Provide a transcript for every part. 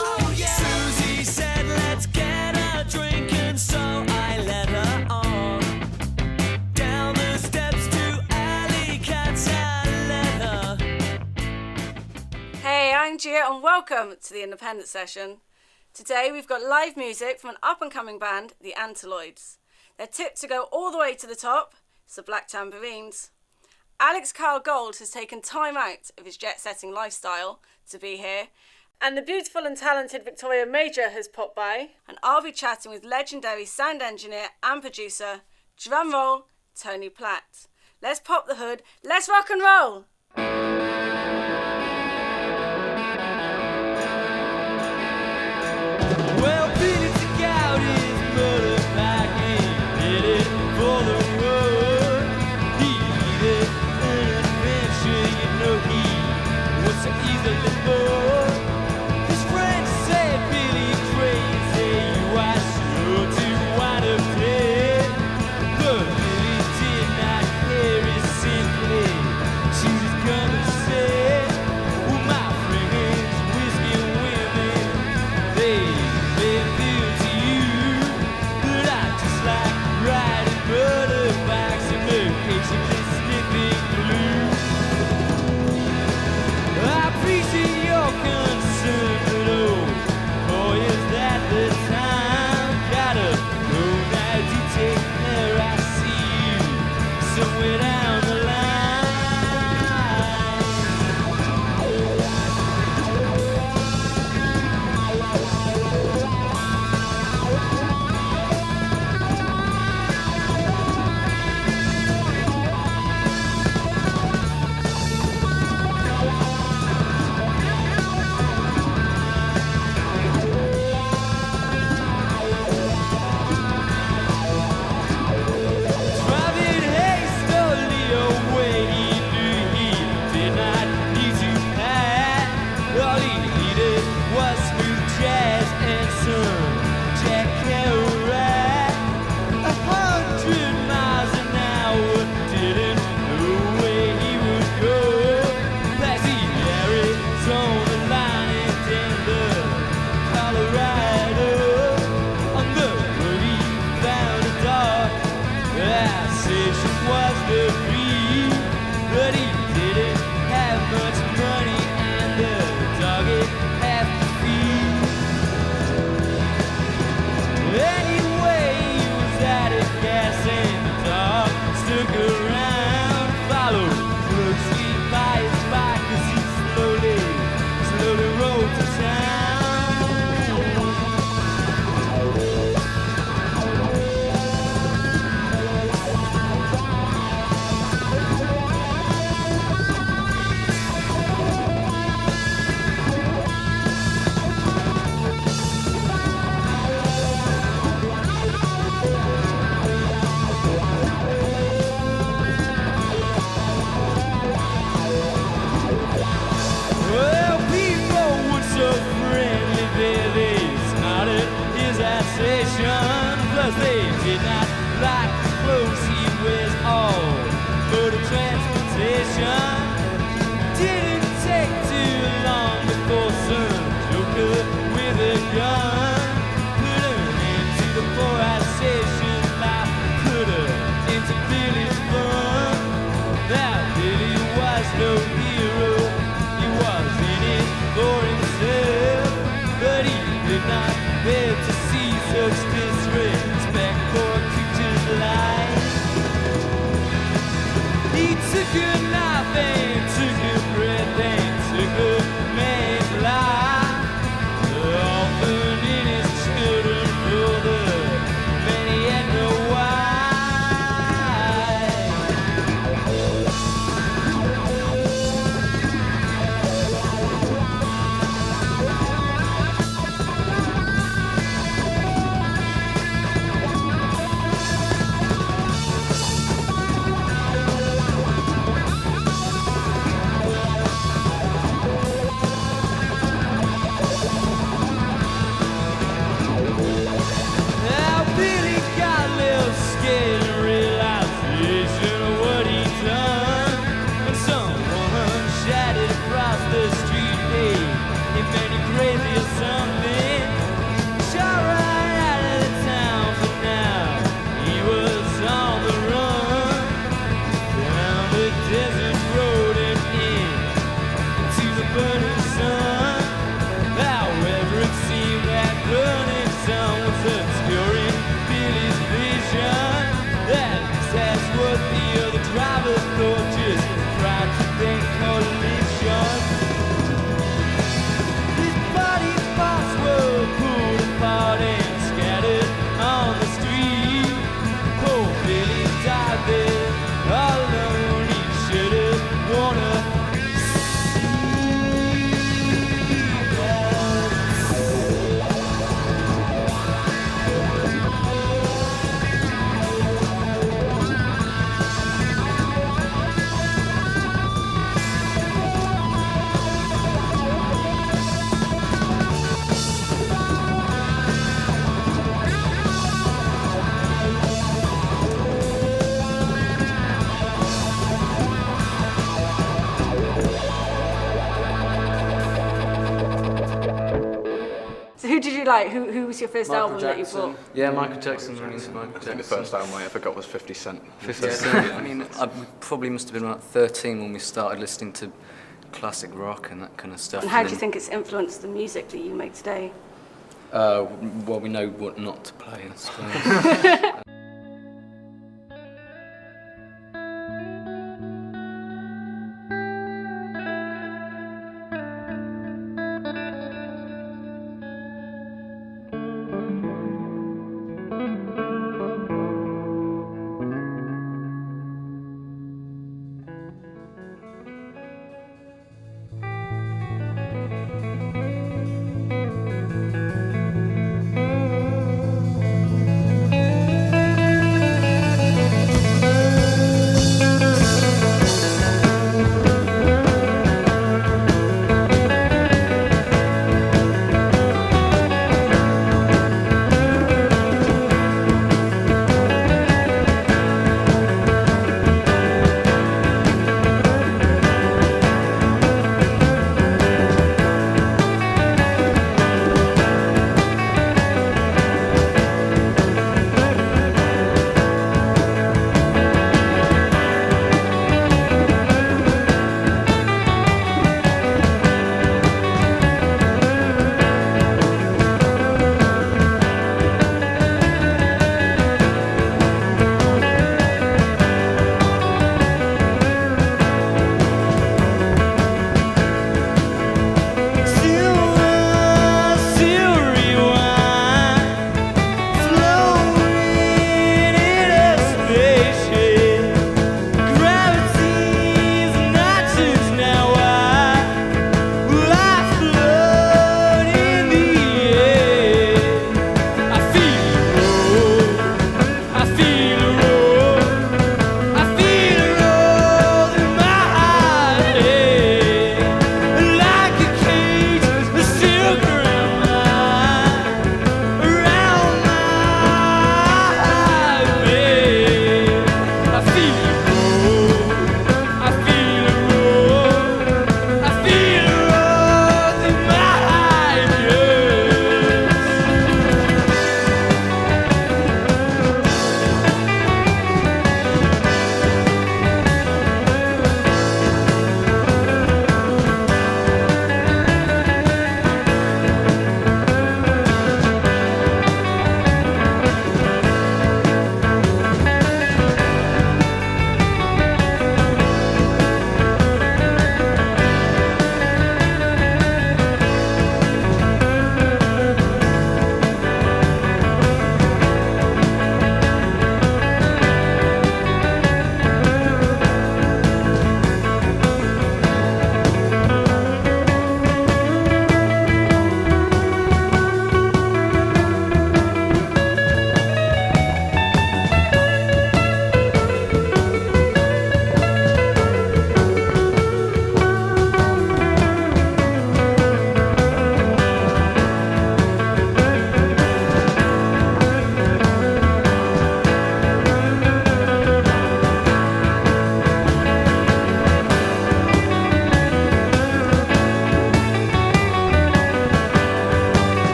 Oh, yeah. Susie said, let's get a drink, and so I led her on down the steps to Alley Cat's Leather. Hey, I'm Gia and welcome to the Independent Session. Today we've got live music from an up-and-coming band, the Antiloids. They're tipped to go all the way to the top, it's the Black Tambourines. Alex Kyle Gold has taken time out of his jet-setting lifestyle to be here, and the beautiful and talented Victoria Major has popped by, and I'll be chatting with legendary sound engineer and producer, drumroll, Tony Platt. Let's pop the hood, let's rock and roll! Well, Billy took out his mother back and did it for the road. He needed an adventure, you know he was so easily bored. His friends said, Billy crazy, you are sure to wind up dead. But Billy did not care, he simply chewed his gum and said, well, my friends, whiskey and women, they feel to you, but I just like riding motorbikes and occasionally sniffing glue. I appreciate your concern, but oh, boy, is that the time. Gotta go now, do take care, I see you somewhere down the line. Driving hastily away, he knew he did not need to pack. All he needed was smooth jazz and some Jack Kerouac. 100 miles an hour, didn't know where he would go. Past the Arizona line and Denver, Colorado. On the road he found a dog. Station was the dream, but he didn't have much money, and the dog it had to feed. Anyway, he was out of gas, and the dog stuck around, followed closely by his bike as he slowly rode to town. Well, people were so friendly there, they snorted his accession. Plus they did not like the clothes he wears, all motor transportation. Didn't take too long before some joker with a gun put an end to the 4-hour session. Life put her into Billy's fun. Now Billy was no hero, he was in it for himself, but he did not bear to see such disrespect for a creature's life. He took a knife and took a breath and took a man's life, often in his children for the man he had no wife. like? Who was your first album that you bought? Yeah, Michael Jackson. Really into Michael I think the Jackson. first album I ever got was 50 Cent. 50 Cent. I mean, we probably must have been about 13 when we started listening to classic rock and that kind of stuff. And how do you think it's influenced the music that you make today? Well, we know what not to play, I suppose.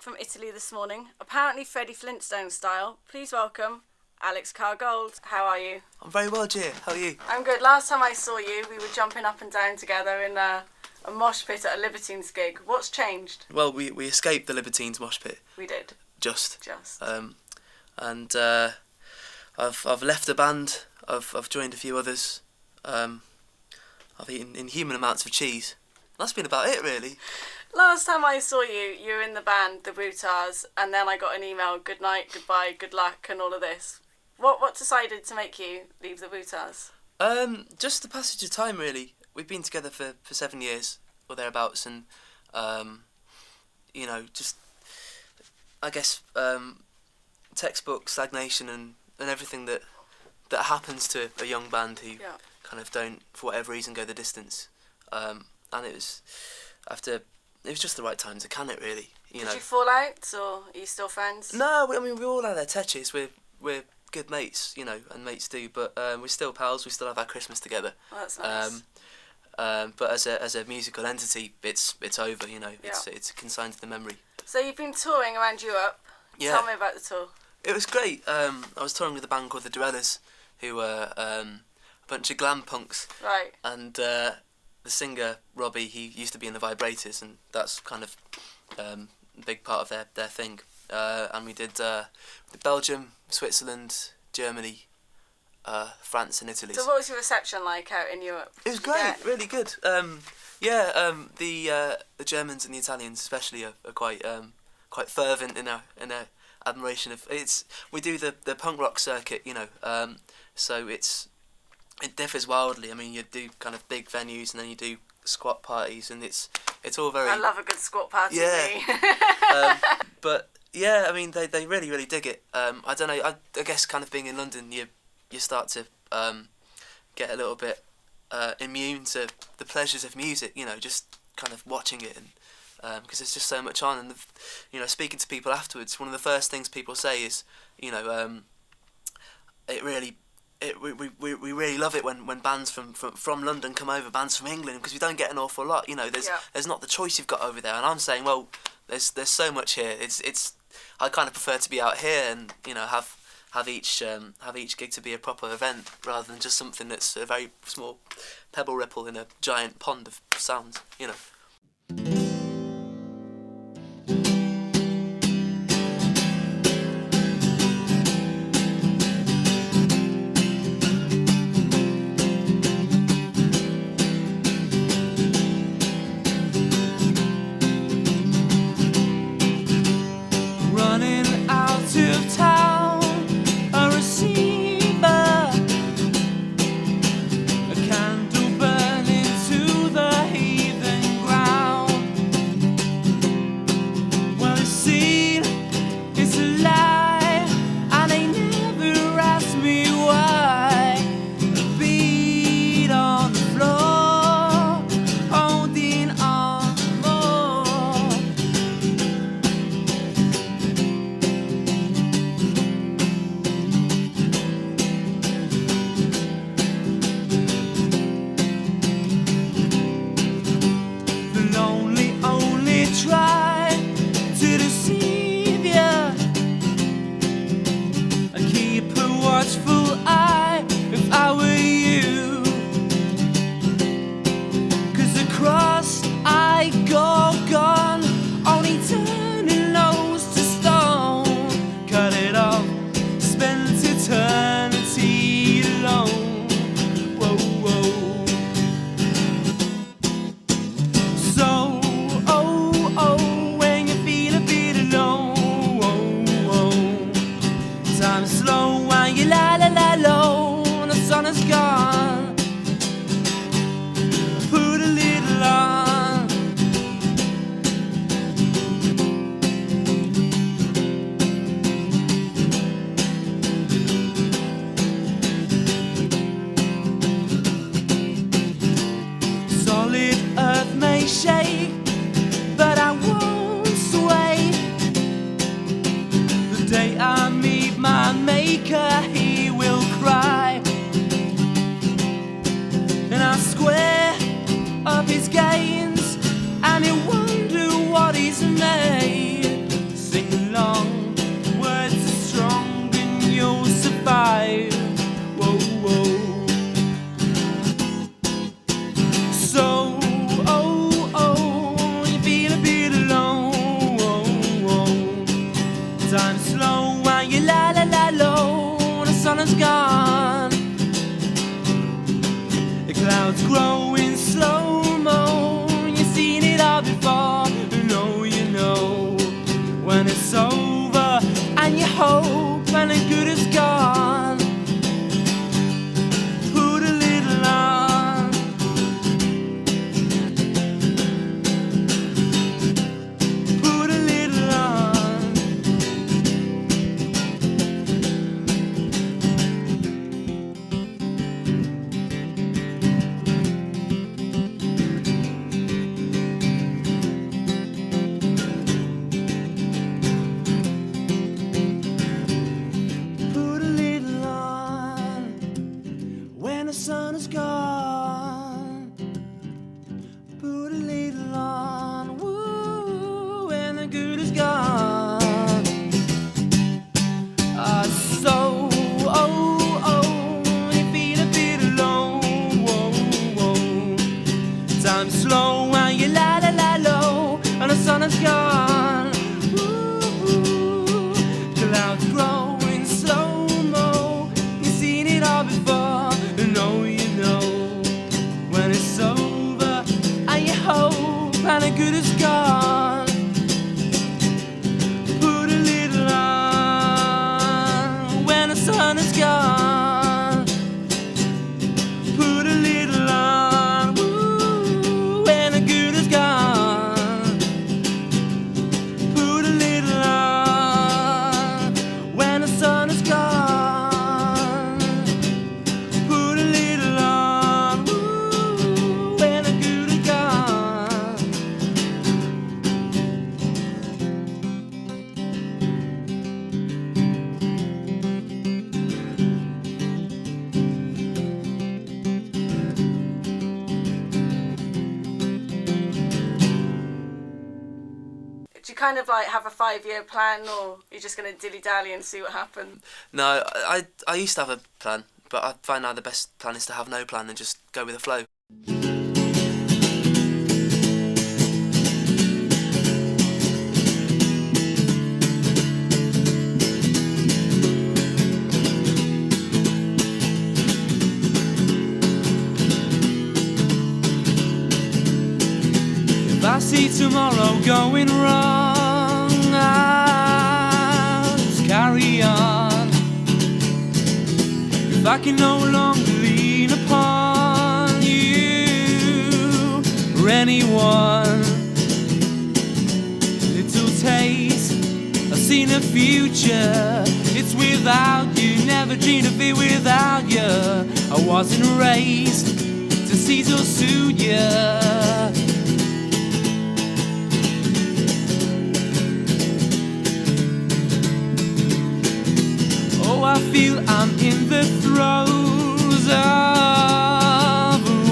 from Italy this morning, apparently Freddie Flintstone style. Please welcome Alex Carr-Gold. How are you? I'm very well, Gia. How are you? I'm good. Last time I saw you, we were jumping up and down together in a mosh pit at a Libertines gig. What's changed? Well, we escaped the Libertines mosh pit. We did. Just. And I've left the band. I've joined a few others. I've eaten inhuman amounts of cheese. That's been about it, really. last time I saw you, you were in the band, the Bootars, and then I got an email, good night, goodbye, good luck, and all of this. What decided to make you leave the Bootars? Just the passage of time, really. We've been together for 7 years, or thereabouts, and, just, I guess, textbook stagnation and everything that happens to a young band who kind of don't, for whatever reason, go the distance. And it was just the right time to can it, really. Did you fall out, or are you still friends? No, I mean, we all have our touches. We're good mates, and mates do, but we're still pals. We still have our Christmas together. Oh, that's nice. But as a musical entity, it's over. It's consigned to the memory. So you've been touring around Europe. Yeah. Tell me about the tour. It was great. I was touring with a band called the Dorellas, who were a bunch of glam punks. Right. And the singer Robbie, he used to be in the Vibrators, and that's kind of a big part of their thing. And we did Belgium, Switzerland, Germany, France, and Italy. So what was your reception like out in Europe? It was great, really good. The Germans and the Italians especially are quite fervent in our admiration of it's. We do the punk rock circuit, so it differs wildly. I mean, you do kind of big venues and then you do squat parties, and it's all very. I love a good squat party. Yeah. But yeah, I mean, they really, really dig it. I don't know. I guess kind of being in London, you start to get a little bit immune to the pleasures of music. Just kind of watching it, and because there's just so much on, and speaking to people afterwards, one of the first things people say is, it really. We really love it when bands from London come over, bands from England, because we don't get an awful lot. There's not the choice you've got over there, and I'm saying, well, there's so much here. It's I kind of prefer to be out here and have each gig to be a proper event rather than just something that's a very small pebble ripple in a giant pond of sounds. Running out of town, a receiver, a candle burning to the heathen ground. Well, it's seen, it's a lie, and they never asked me why. A beat on the floor, holding on more. The lonely only try to deceive ya. I keep a watchful eye if I were you. 'Cause across I go gone, only turning nose to stone. Cut it off, spent eternity alone. Whoa, whoa. So, when you feel a bit alone, time slow while you la la sun has gone. The clouds grow in slow-mo. You've seen it all before. You know when it's over, and you hope when the good is gone. Put a little on. Put a little on. Put a little on when the sun is gone. Put a little on, woo, when the good is gone. So, you feel a bit alone. Time slow and you la la la low, and the sun is gone. Clouds growing slow-mo. You've seen it all before. You know when it's over, and you hope and the good is gone. Put a little on when the sun is gone. Put a little on, woo, when the good is gone. Put a little on when the sun is gone. Put a little on, woo, when the good is gone. Do you kind of like have a 5-year plan, or you're just going to dilly-dally and see what happens? No, I used to have a plan, but I find now the best plan is to have no plan and just go with the flow. If I see tomorrow going wrong, I'll just carry on. If I can no longer lean upon you or anyone, little taste, I've seen the future. It's without you, never dreamed of it without you. I wasn't raised to seize or suit you. Oh, I feel I'm in the throes of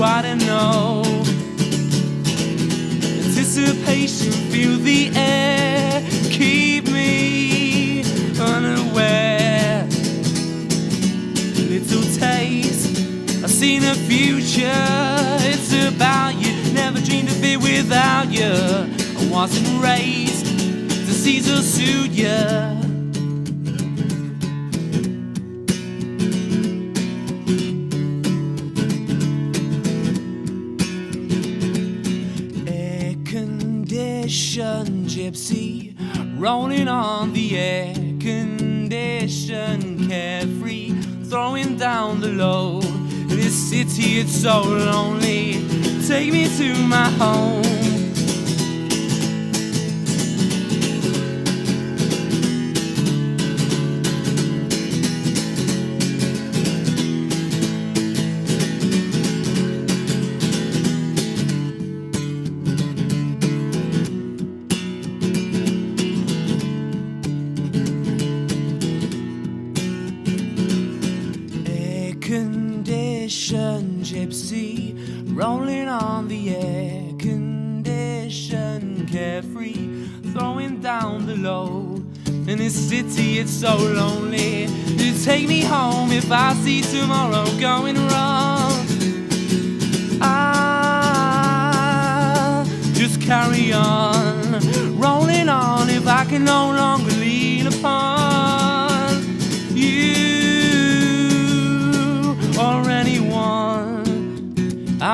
I don't know. Anticipation, feel the air, keep me unaware. Little taste, I've seen the future. It's about you, never dreamed of it without you. I wasn't raised to seize or suit you. Gypsy, rolling on the air condition, carefree, throwing down the load. This city, it's so lonely. Take me to my home. Air-conditioned gypsy, rolling on the air-conditioned, carefree, throwing down the load. In this city, it's so lonely. You take me home if I see tomorrow going wrong. I'll just carry on, rolling on if I can no longer lean upon you.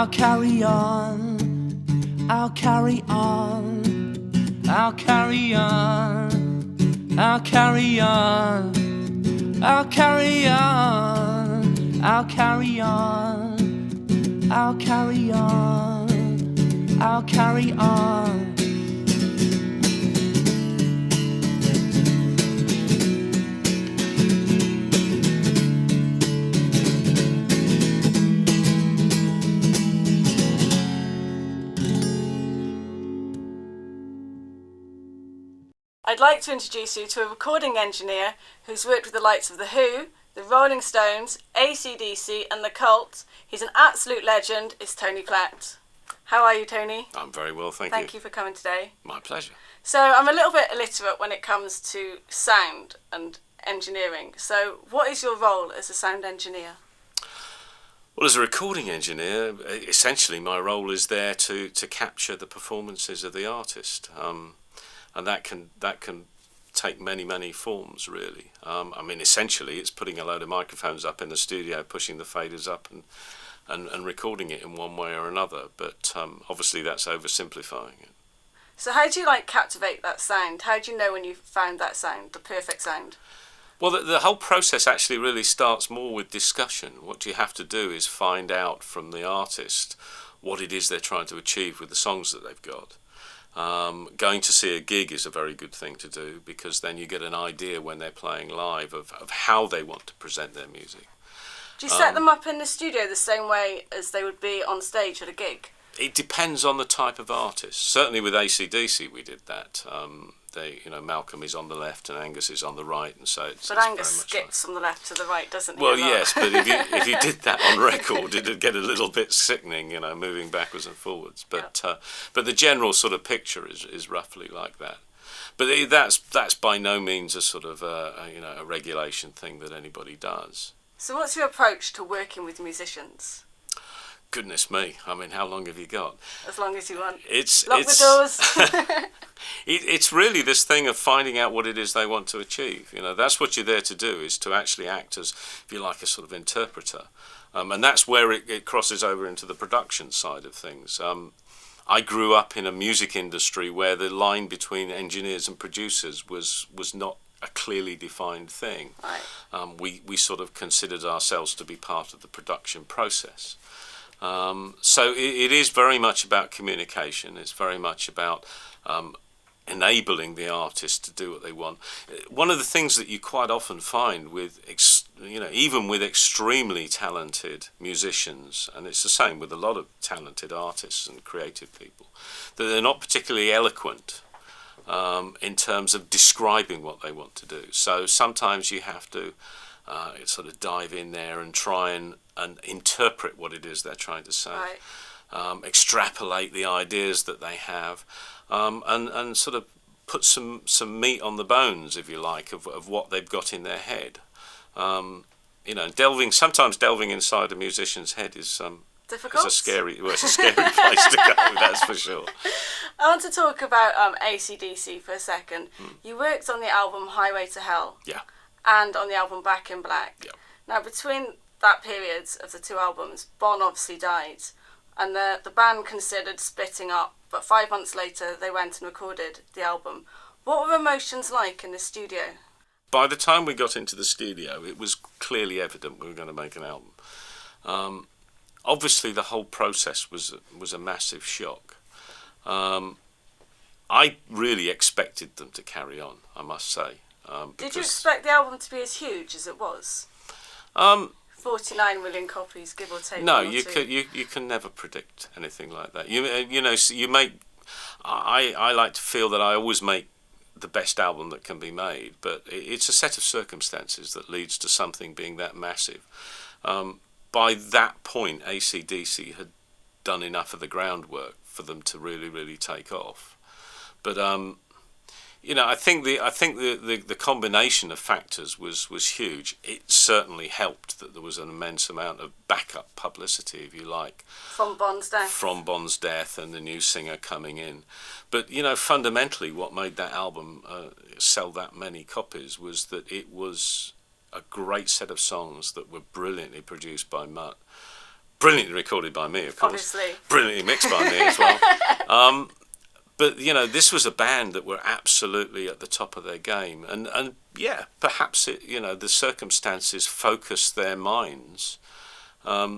I'll carry on, I'll carry on, I'll carry on, I'll carry on, I'll carry on, I'll carry on, I'll carry on, I'll carry on. I'd like to introduce you to a recording engineer who's worked with the likes of The Who, The Rolling Stones, AC/DC and The Cult. He's an absolute legend. It's Tony Platt. How are you, Tony? I'm very well, thank you. Thank you for coming today. My pleasure. So I'm a little bit illiterate when it comes to sound and engineering. So what is your role as a sound engineer? Well, as a recording engineer, essentially my role is there to capture the performances of the artist. And that can take many forms, really. I mean, essentially, it's putting a load of microphones up in the studio, pushing the faders up, and recording it in one way or another. But obviously, that's oversimplifying it. So how do you captivate that sound? How do you know when you've found that sound, the perfect sound? Well, the whole process actually really starts more with discussion. What you have to do is find out from the artist what it is they're trying to achieve with the songs that they've got. Going to see a gig is a very good thing to do, because then you get an idea when they're playing live of how they want to present their music. Do you set them up in the studio the same way as they would be on stage at a gig? It depends on the type of artist. Certainly with AC/DC we did that. Malcolm is on the left and Angus is on the right, and so it's. But Angus skips from the left to the right, doesn't he? Well, yes, but if you did that on record, it'd get a little bit sickening, moving backwards and forwards. But but the general sort of picture is roughly like that. But that's by no means a sort of a regulation thing that anybody does. So what's your approach to working with musicians? Goodness me! I mean, how long have you got? As long as you want. Lock the doors. It's really this thing of finding out what it is they want to achieve. That's what you're there to do, is to actually act as, if you like, a sort of interpreter. And that's where it crosses over into the production side of things. I grew up in a music industry where the line between engineers and producers was not a clearly defined thing. Right. We sort of considered ourselves to be part of the production process. So it is very much about communication. It's very much about enabling the artist to do what they want. One of the things that you quite often find with, even with extremely talented musicians, and it's the same with a lot of talented artists and creative people, that they're not particularly eloquent in terms of describing what they want to do. So sometimes you have to sort of dive in there and try and interpret what it is they're trying to say, right. Extrapolate the ideas that they have, and sort of put some meat on the bones, if you like, of what they've got in their head. Sometimes delving inside a musician's head is difficult. It's a scary place to go. That's for sure. I want to talk about AC/DC for a second. You worked on the album Highway to Hell. Yeah. And on the album Back in Black. Yeah. Now, between that period of the two albums, Bon obviously died, and the band considered splitting up, but 5 months later they went and recorded the album. What were emotions like in the studio? By the time we got into the studio, it was clearly evident we were going to make an album. Obviously, the whole process was a massive shock. I really expected them to carry on, I must say. Did you expect the album to be as huge as it was? 49 million copies, give or take. No, you can never predict anything like that. You make. I like to feel that I always make the best album that can be made, but it's a set of circumstances that leads to something being that massive. By that point, AC/DC had done enough of the groundwork for them to really take off. But I think the combination of factors was huge. It certainly helped that there was an immense amount of backup publicity, if you like, from Bon's death and the new singer coming in. But fundamentally, what made that album sell that many copies was that it was a great set of songs that were brilliantly produced by Mutt, brilliantly recorded by me, of course. Obviously. Brilliantly mixed by me as well. But, you know, this was a band that were absolutely at the top of their game. And yeah, perhaps, the circumstances focused their minds.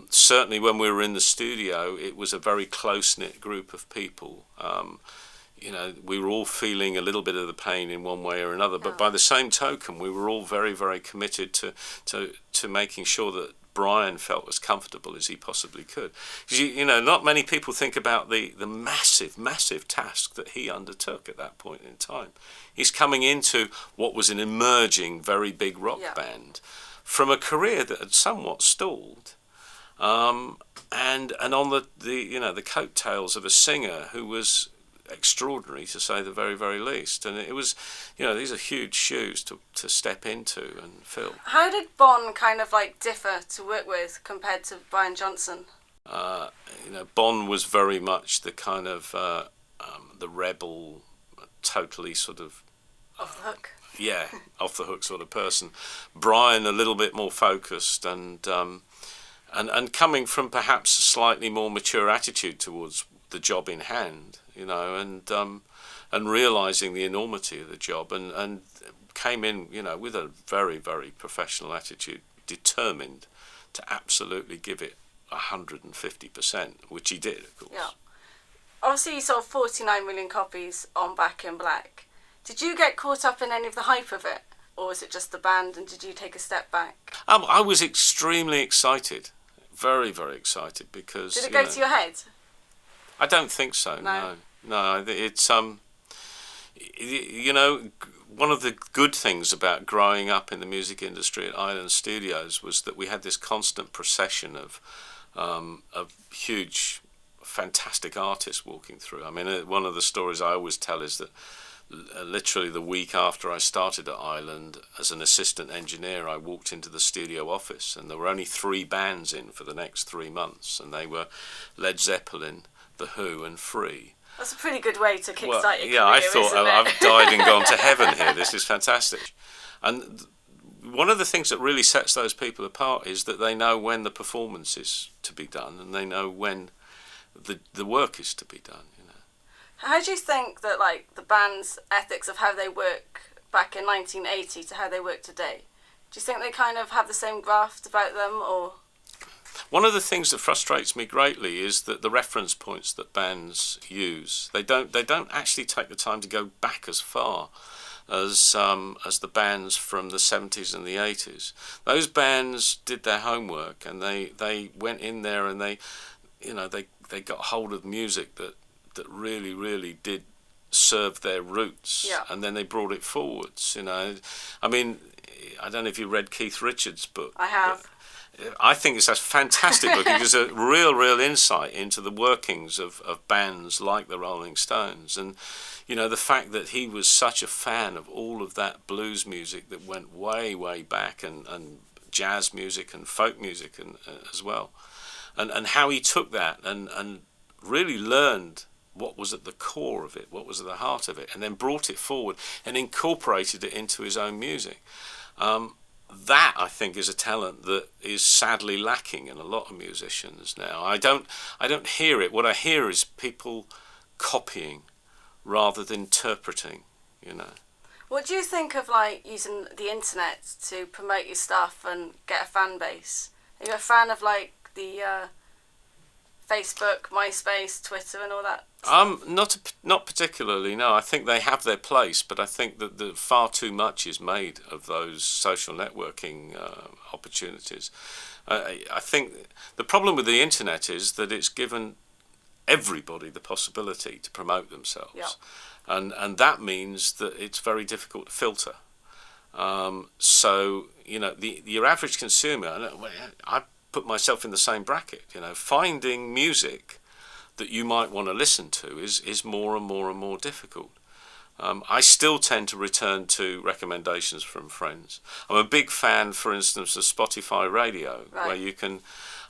Certainly when we were in the studio, it was a very close-knit group of people. We were all feeling a little bit of the pain in one way or another. But by the same token, we were all very, very committed to making sure that Brian felt as comfortable as he possibly could. Because, not many people think about the massive, massive task that he undertook at that point in time. He's coming into what was an emerging, very big rock band from a career that had somewhat stalled, and on the coattails of a singer who was extraordinary, to say the very, very least. And it was, these are huge shoes to step into and fill. How did Bon kind of like differ to work with compared to Brian Johnson? Bon was very much the kind of the rebel, totally sort of off the hook. Yeah, off the hook sort of person. Brian a little bit more focused and coming from perhaps a slightly more mature attitude towards the job in hand, and realising the enormity of the job, and came in, with a very, very professional attitude, determined to absolutely give it 150%, which he did, of course. Yeah. Obviously, you sold 49 million copies on Back in Black. Did you get caught up in any of the hype of it, or was it just the band, and did you take a step back? I was extremely excited, very, very excited, because... Did it go to your head? I don't think so. No. It's one of the good things about growing up in the music industry at Island Studios was that we had this constant procession of huge, fantastic artists walking through. I mean, one of the stories I always tell is that literally the week after I started at Island as an assistant engineer, I walked into the studio office and there were only 3 bands in for the next 3 months, and they were Led Zeppelin, The Who and Free. That's a pretty good way to kickstart your career, I thought, isn't it? I've died and gone to heaven here. This is fantastic. And one of the things that really sets those people apart is that they know when the performance is to be done, and they know when the work is to be done. How do you think that, like, the band's ethics of how they work back in 1980 to how they work today? Do you think they kind of have the same graft about them, or...? One of the things that frustrates me greatly is that the reference points that bands use, they don't actually take the time to go back as far as the bands from the 70s and the 80s. Those bands did their homework, and they went in there and they got hold of music that really, really did serve their roots, and then they brought it forwards. I mean, I don't know if you read Keith Richards' book. I have. I think it's a fantastic book. It gives a real insight into the workings of bands like the Rolling Stones, and the fact that he was such a fan of all of that blues music that went way back, and jazz music and folk music and as well, and how he took that and really learned what was at the core of it, what was at the heart of it, and then brought it forward and incorporated it into his own music. That, I think, is a talent that is sadly lacking in a lot of musicians now. I don't hear it. What I hear is people copying rather than interpreting, What do you think of, like, using the internet to promote your stuff and get a fan base? Are you a fan of, like, the Facebook, MySpace, Twitter and all that? Not particularly, no. I think they have their place, but I think that far too much is made of those social networking opportunities. I think the problem with the internet is that it's given everybody the possibility to promote themselves, and that means that it's very difficult to filter. So your average consumer, I put myself in the same bracket. Finding music that you might want to listen to is more and more difficult. I still tend to return to recommendations from friends. I'm a big fan, for instance, of Spotify Radio, where you can...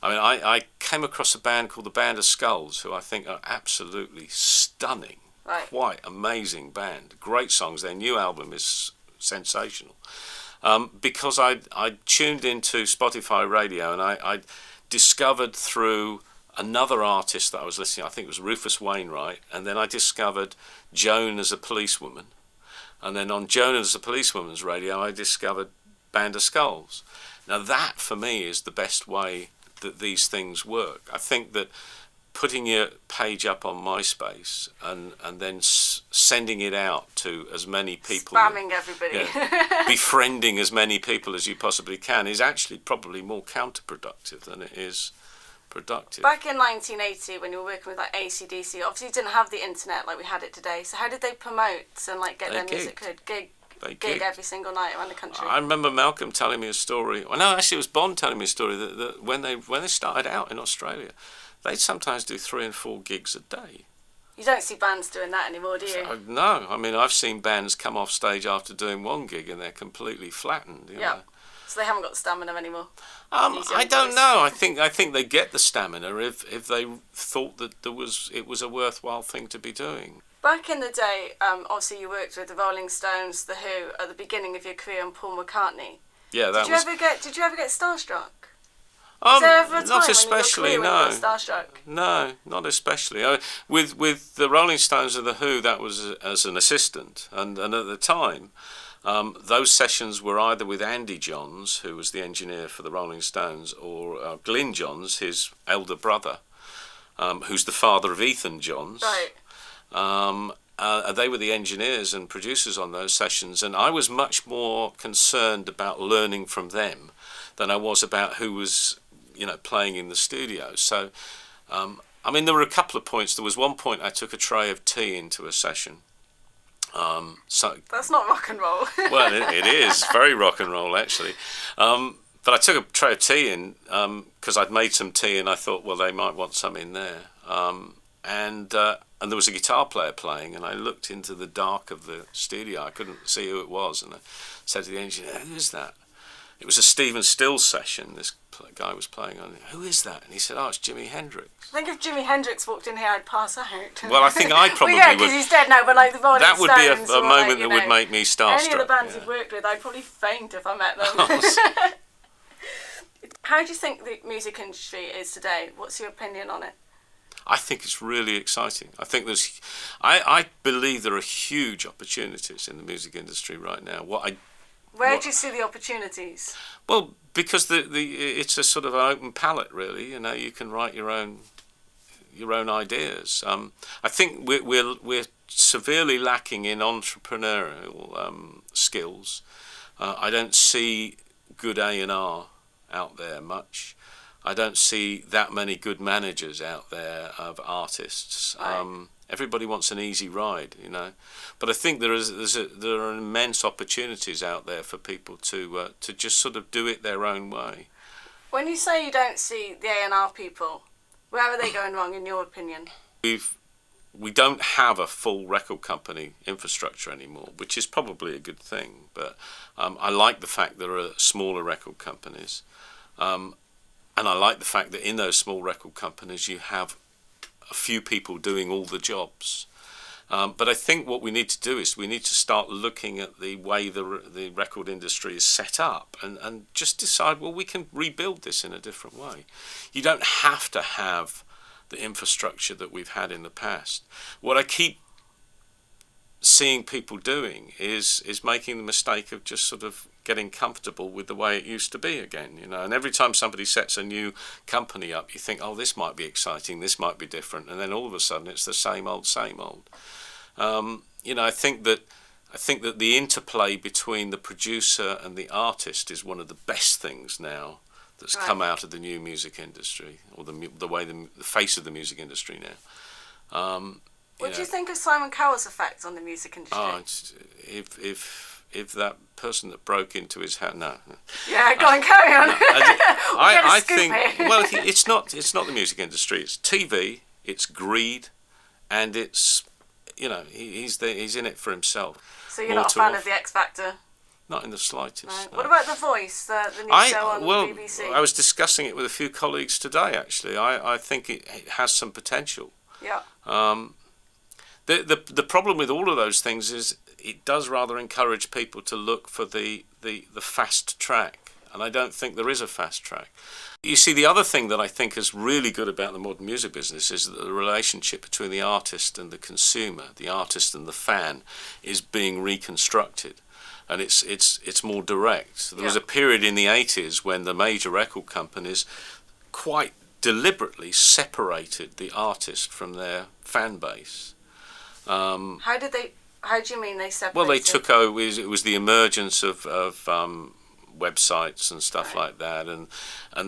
I came across a band called the Band of Skulls, who I think are absolutely stunning, quite amazing band. Great songs. Their new album is sensational. Because I tuned into Spotify Radio and I discovered through another artist that I was listening, I think it was Rufus Wainwright, and then I discovered Joan as a Policewoman. And then on Joan as a Policewoman's radio, I discovered Band of Skulls. Now that, for me, is the best way that these things work. I think that putting your page up on MySpace and then sending it out to as many people, Spamming everybody. befriending as many people as you possibly can is actually probably more counterproductive than it is productive. Back in 1980, when you were working with like AC/DC, obviously you didn't have the internet like we had it today. So how did they promote and like get their music heard? Gig every single night around the country. I remember Malcolm telling me a story. Well, no, actually, it was Bond telling me a story that when they started out in Australia, they'd sometimes do 3 and 4 gigs a day. You don't see bands doing that anymore, do you? No, I mean, I've seen bands come off stage after doing 1 gig and they're completely flattened. You know? So they haven't got the stamina anymore. I don't know. I think they get the stamina if they thought that it was a worthwhile thing to be doing. Back in the day, obviously you worked with the Rolling Stones, the Who, at the beginning of your career, and Paul McCartney. Yeah, Did you ever get starstruck? Not especially, no. Starstruck? No, not especially. With the Rolling Stones and the Who, that was as an assistant, and at the time, those sessions were either with Andy Johns, who was the engineer for the Rolling Stones, or Glyn Johns, his elder brother, who's the father of Ethan Johns. Right. They were the engineers and producers on those sessions, and I was much more concerned about learning from them than I was about who was, playing in the studio. So, I mean, there were a couple of points. There was one point I took a tray of tea into a session. That's not rock and roll. Well, it is very rock and roll, actually. But I took a tray of tea in because I'd made some tea, and I thought, well, they might want some in there. And there was a guitar player playing, and I looked into the dark of the studio. I couldn't see who it was, and I said to the engineer, "Who is that?" It was a Stephen Stills session. This guy was playing on it. "Who is that?" And he said, "Oh, it's Jimi Hendrix." I think if Jimi Hendrix walked in here, I'd pass out. Well, I think I probably well, yeah, because he's dead now, but like the Rolling That would Stones be a moment that would make me starstruck. Any of the bands you've worked with, I'd probably faint if I met them. How do you think the music industry is today? What's your opinion on it? I think it's really exciting. I think I believe there are huge opportunities in the music industry right now. Where do you see the opportunities? Well, because it's a sort of an open palette, really. You can write your own ideas. I think we're severely lacking in entrepreneurial skills. I don't see good A&R out there much. I don't see that many good managers out there of artists. Right. Everybody wants an easy ride, But I think there are immense opportunities out there for people to just sort of do it their own way. When you say you don't see the A&R people, where are they going wrong in your opinion? We don't have a full record company infrastructure anymore, which is probably a good thing. But I like the fact there are smaller record companies. And I like the fact that in those small record companies you have a few people doing all the jobs. But I think what we need to do is we need to start looking at the way the record industry is set up and just decide, well, we can rebuild this in a different way. You don't have to have the infrastructure that we've had in the past. What I keep seeing people doing is making the mistake of just sort of getting comfortable with the way it used to be again, and every time somebody sets a new company up, you think, oh, this might be exciting, this might be different, and then all of a sudden it's the same old. I think that the interplay between the producer and the artist is one of the best things now that's come out of the new music industry, or the face of the music industry now. What do you think of Simon Cowell's effect on the music industry? Oh, if that person that broke into his house, no. Yeah, go on, carry on. I think, well, it's not the music industry. It's TV. It's greed, and it's he's in it for himself. So you're not a fan of the X Factor? Not in the slightest. Right. No. What about The Voice, the new show on the BBC? I was discussing it with a few colleagues today. Actually, I think it has some potential. Yeah. The problem with all of those things is it does rather encourage people to look for the fast track, and I don't think there is a fast track. You see, the other thing that I think is really good about the modern music business is that the relationship between the artist and the consumer, the artist and the fan, is being reconstructed. And it's more direct. There was a period in the 80s when the major record companies quite deliberately separated the artist from their fan base. How do you mean they separated? Well, they took over. It was the emergence of websites and stuff like that, and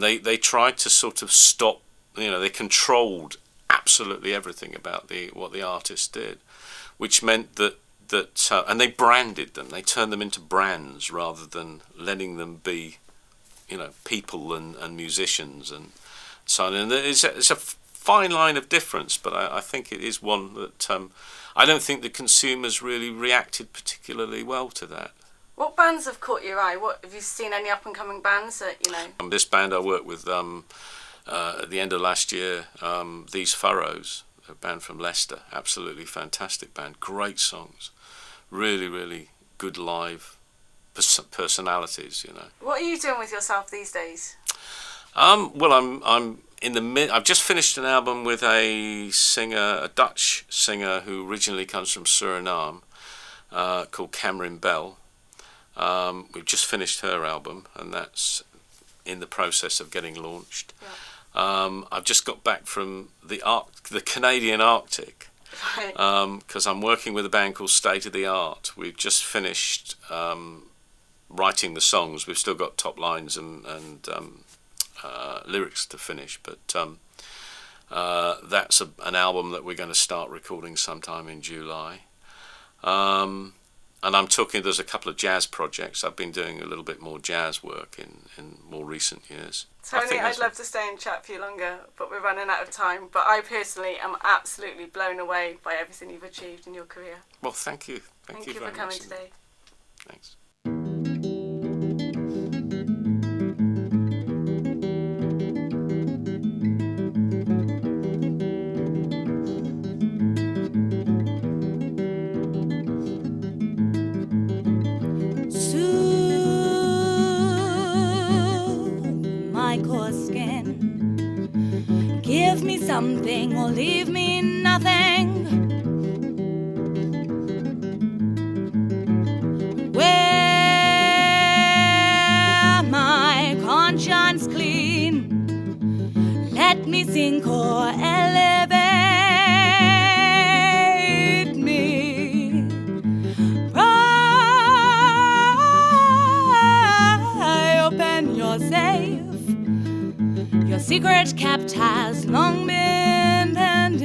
they tried to sort of stop. They controlled absolutely everything about what the artist did, which meant that and they branded them. They turned them into brands rather than letting them be, people and musicians and so on. And it's a fine line of difference, but I think it is one that I don't think the consumers really reacted particularly well to that. What bands have caught your eye? What have you seen? Any up and coming bands that This band I worked with at the end of last year, These Furrows, a band from Leicester, absolutely fantastic band, great songs, really, really good live personalities. What are you doing with yourself these days? Well, I'm in the mid. I've just finished an album with a Dutch singer who originally comes from Suriname, called Cameron Bell. We've just finished her album, and that's in the process of getting launched. Yeah. I've just got back from the Canadian Arctic, because I'm working with a band called State of the Art. We've just finished writing the songs. We've still got top lines and lyrics to finish, but that's an album that we're going to start recording sometime in July. And there's a couple of jazz projects. I've been doing a little bit more jazz work in more recent years. Tony, I'd love to stay and chat for you longer, but we're running out of time. But I personally am absolutely blown away by everything you've achieved in your career. Well, thank you. Thank you for very coming much. today. Thanks. Give me something or leave me nothing. Wear my conscience clean. Let me sink or elevate me. Pry open your safe. Your secret kept has long been pending.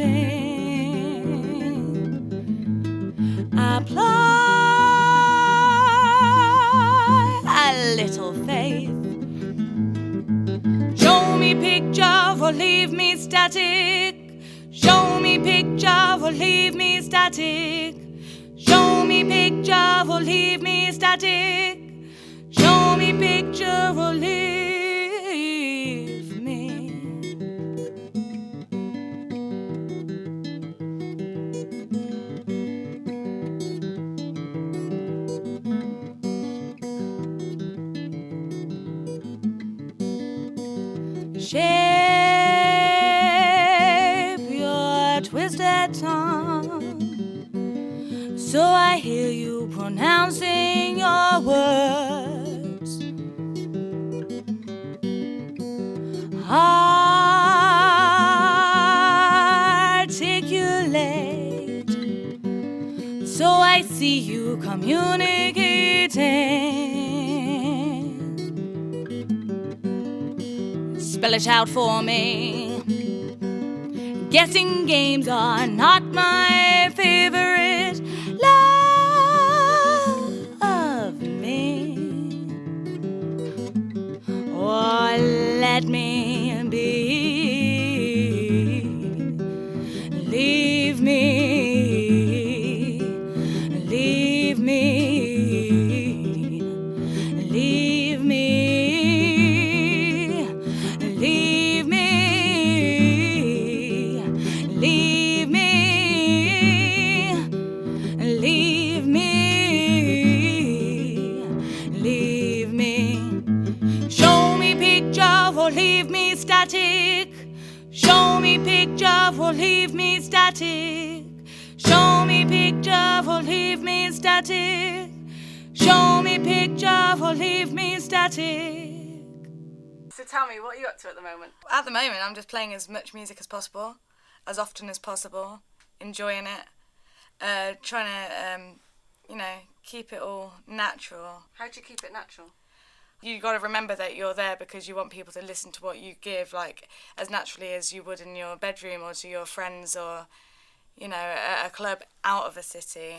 Apply a little faith. Show me picture or leave me static. Show me picture or leave me static. Show me picture or leave me static. Show me picture or leave. Shape your twisted tongue so I hear you pronouncing your words. Articulate so I see you communicating. Spell it out for me. Guessing games are not my favorite. Love me, or let me be. Leave me, leave me, leave me. Leave me, leave me, leave me, leave me. Show me picture or leave me me static. Show me picture for leave me static. Show me picture for leave me static. Show me picture for leave me static. So tell me, what are you up to at the moment? At the moment, I'm just playing as much music as possible, as often as possible, enjoying it, trying to, keep it all natural. How do you keep it natural? You got to remember that you're there because you want people to listen to what you give, like as naturally as you would in your bedroom or to your friends or, a club out of a city.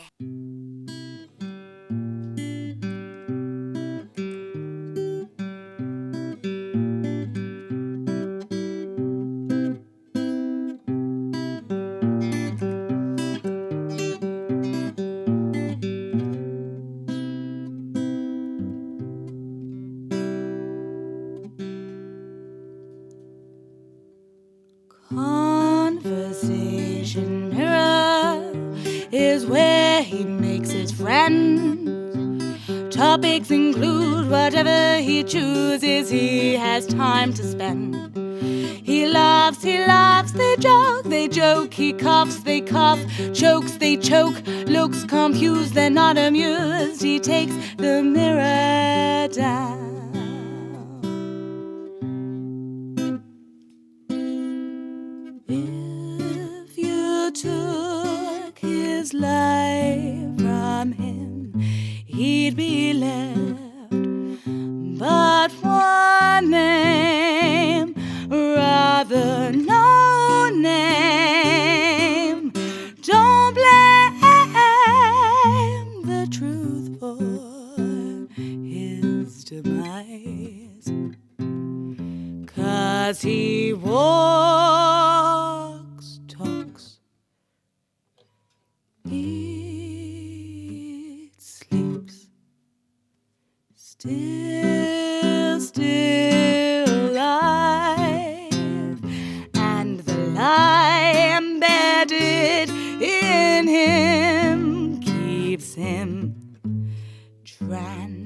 Conversation mirror is where he makes his friends. Topics include whatever he chooses, he has time to spend. He laughs, they joke, he coughs, they cough, chokes, they choke, looks confused, they're not amused. He takes the mirror down. If you took his life from him, he'd be left but one name, rather no name. Don't blame the truth for his demise, 'cause he walks, talks, eats, sleeps, still alive, and the lie embedded in him keeps him tranquil.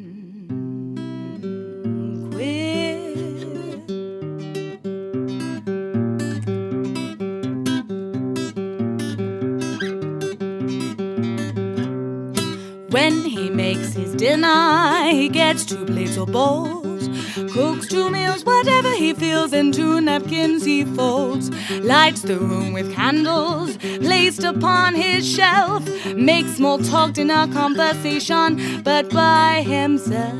When he makes his dinner, he gets 2 plates or bowls, cooks 2 meals, whatever he feels, and 2 napkins he folds, lights the room with candles placed upon his shelf, makes small talk, dinner conversation, but by himself.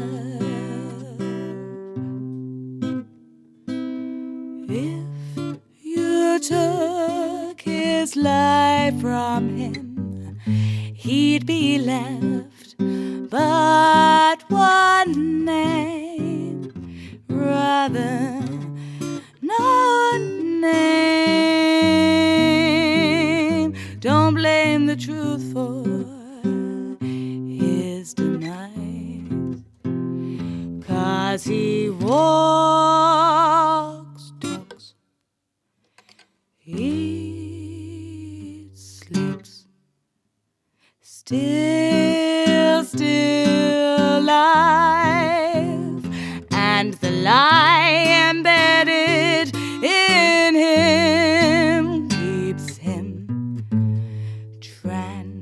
If you took his life from him, he'd be left but one name, rather no name. Don't blame the truth for his demise, 'cause he walks, talks, eats, sleeps, still alive, and the lie embedded in him keeps him tranquil.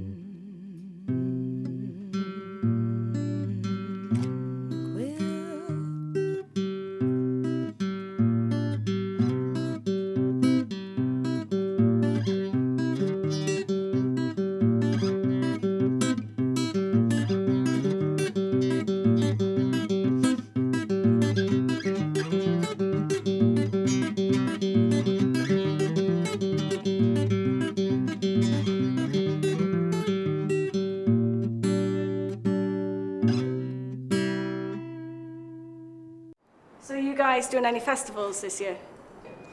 So you guys doing any festivals this year?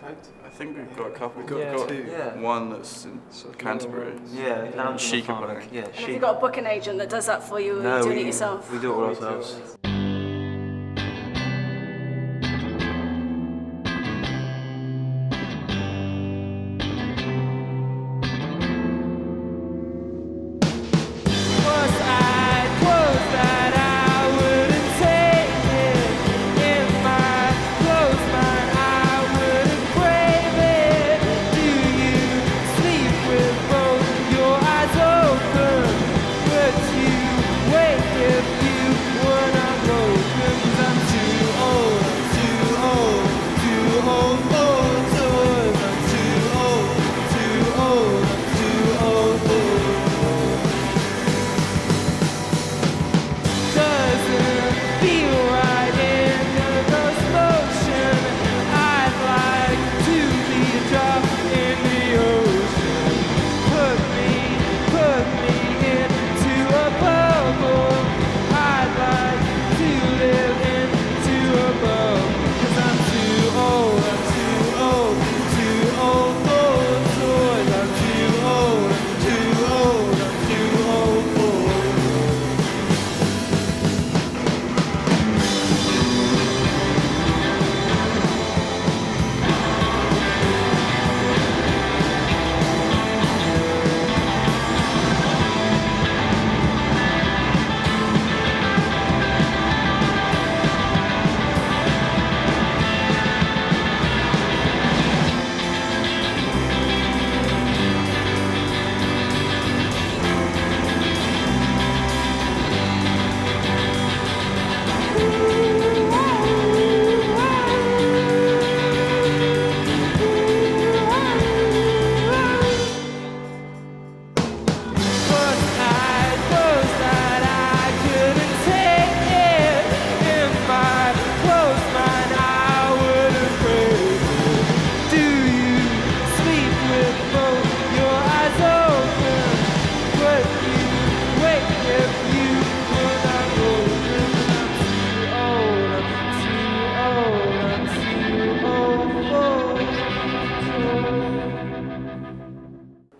I think we've got a couple. We've got 2. Yeah. One that's in Canterbury. Yeah, lounge Chic in the and park. Funk. Yeah, Have you chic. got a booking agent that does that for you, or are you doing it yourself? We do it all ourselves. Close my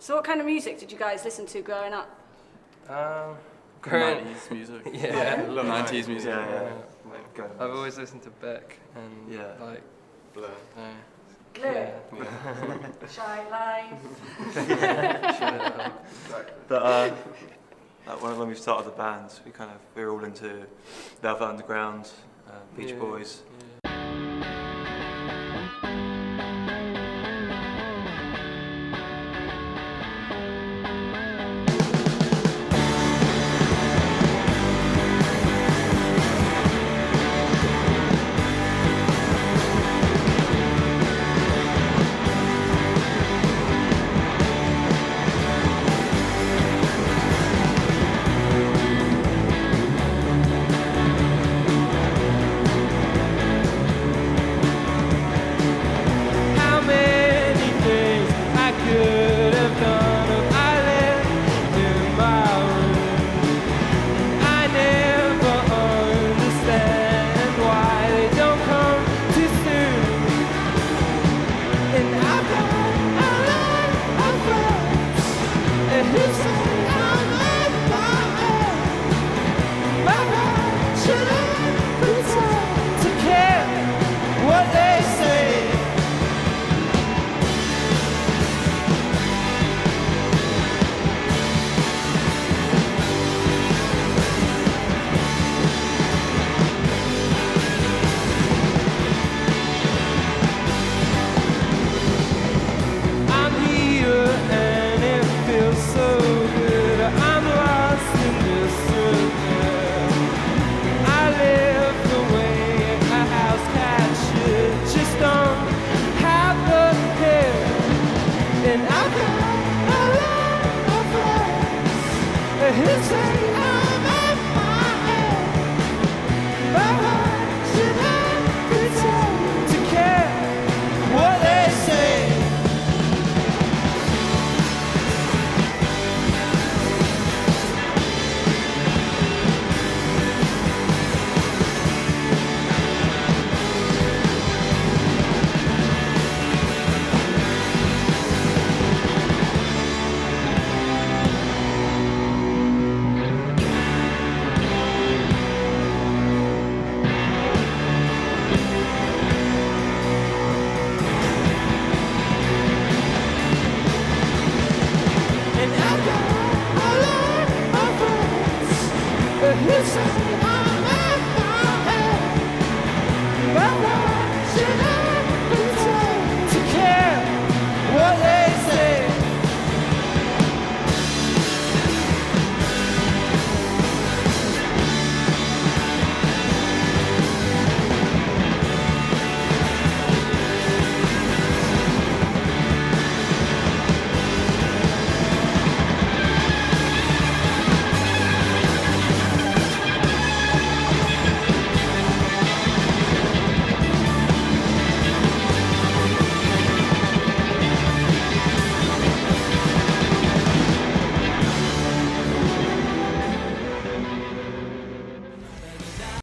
So what kind of music did you guys listen to growing up? Growing 90s music. Yeah. 90s music. Yeah. I've always listened to Beck and like Blur. Blur. Shy Life. But like when we started the band, we were all into Velvet Underground, Beach Boys.